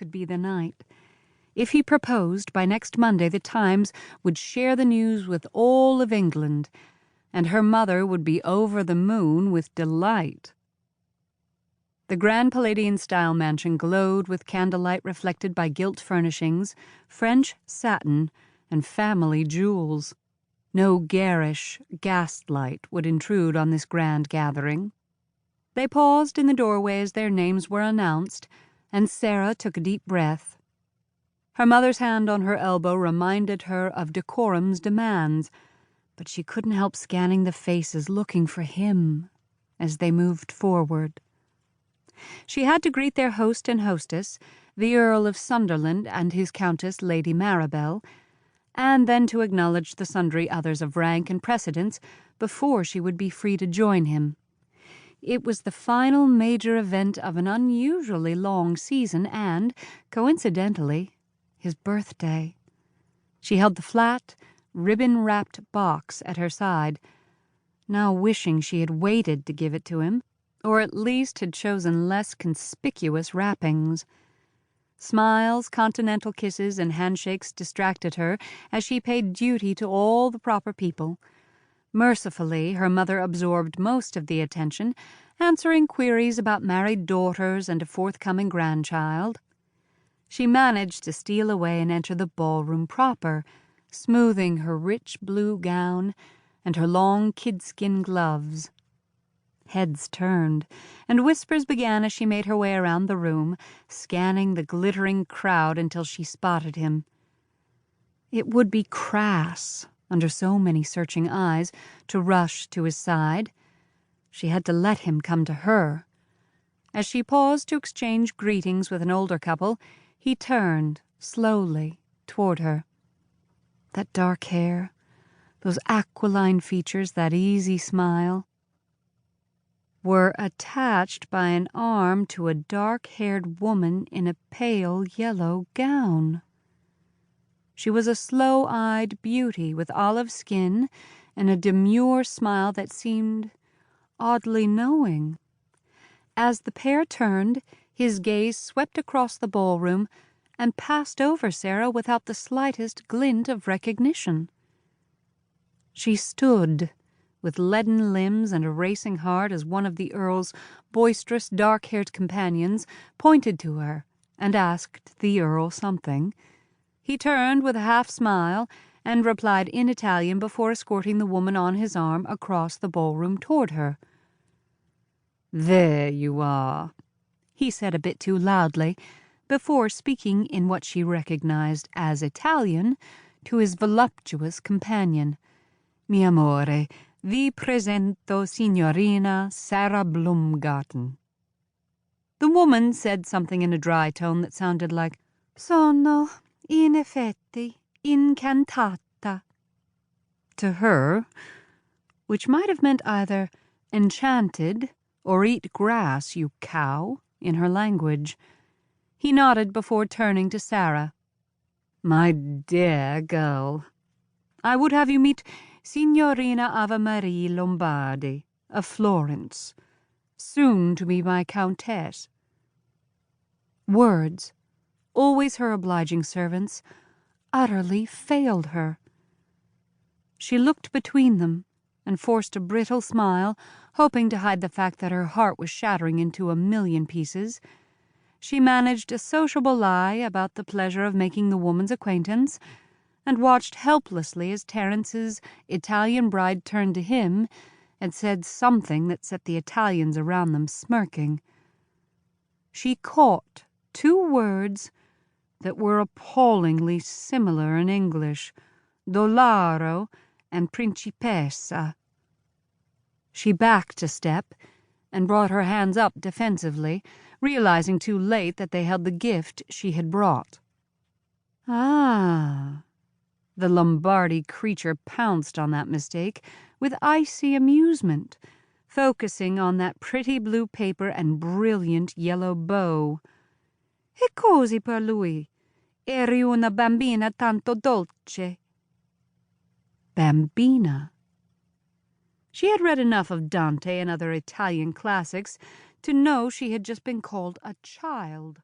could be the night. If he proposed, by next Monday the Times would share the news with all of England, and her mother would be over the moon with delight. The grand Palladian-style mansion glowed with candlelight reflected by gilt furnishings, French satin, and family jewels. No garish gaslight would intrude on this grand gathering. They paused in the doorway as their names were announced, and Sarah took a deep breath. Her mother's hand on her elbow reminded her of decorum's demands, but she couldn't help scanning the faces looking for him as they moved forward. She had to greet their host and hostess, the Earl of Sunderland and his Countess Lady Maribel, and then to acknowledge the sundry others of rank and precedence before she would be free to join him. It was the final major event of an unusually long season and, coincidentally, his birthday. She held the flat, ribbon-wrapped box at her side, now wishing she had waited to give it to him, or at least had chosen less conspicuous wrappings. Smiles, continental kisses, and handshakes distracted her as she paid duty to all the proper people. Mercifully, her mother absorbed most of the attention, answering queries about married daughters and a forthcoming grandchild. She managed to steal away and enter the ballroom proper, smoothing her rich blue gown and her long kidskin gloves. Heads turned, and whispers began as she made her way around the room, scanning the glittering crowd until she spotted him. It would be crass, under so many searching eyes, to rush to his side. She had to let him come to her. As she paused to exchange greetings with an older couple, he turned, slowly, toward her. That dark hair, those aquiline features, that easy smile, were attached by an arm to a dark-haired woman in a pale yellow gown. She was a slow-eyed beauty with olive skin and a demure smile that seemed oddly knowing. As the pair turned, his gaze swept across the ballroom and passed over Sarah without the slightest glint of recognition. She stood, with leaden limbs and a racing heart, as one of the Earl's boisterous, dark-haired companions pointed to her and asked the Earl something. He turned with a half-smile and replied in Italian before escorting the woman on his arm across the ballroom toward her. "There you are," he said a bit too loudly, before speaking in what she recognized as Italian to his voluptuous companion. "Mi amore, vi presento Signorina Sarah Bumgarten." The woman said something in a dry tone that sounded like, "Sono, in effetti, incantata," to her, which might have meant either enchanted or eat grass, you cow, in her language. He nodded before turning to Sarah. "My dear girl, I would have you meet Signorina Ave Marie Lombardi, of Florence, soon to be my countess." Words, always her obliging servants, utterly failed her. She looked between them and forced a brittle smile, hoping to hide the fact that her heart was shattering into a million pieces. She managed a sociable lie about the pleasure of making the woman's acquaintance, and watched helplessly as Terence's Italian bride turned to him and said something that set the Italians around them smirking. She caught two words that were appallingly similar in English, dollaro and principessa. She backed a step and brought her hands up defensively, realizing too late that they held the gift she had brought. "Ah." The Lombardi creature pounced on that mistake with icy amusement, focusing on that pretty blue paper and brilliant yellow bow. "E così per lui? Eri una bambina tanto dolce." Bambina. She had read enough of Dante and other Italian classics to know she had just been called a child.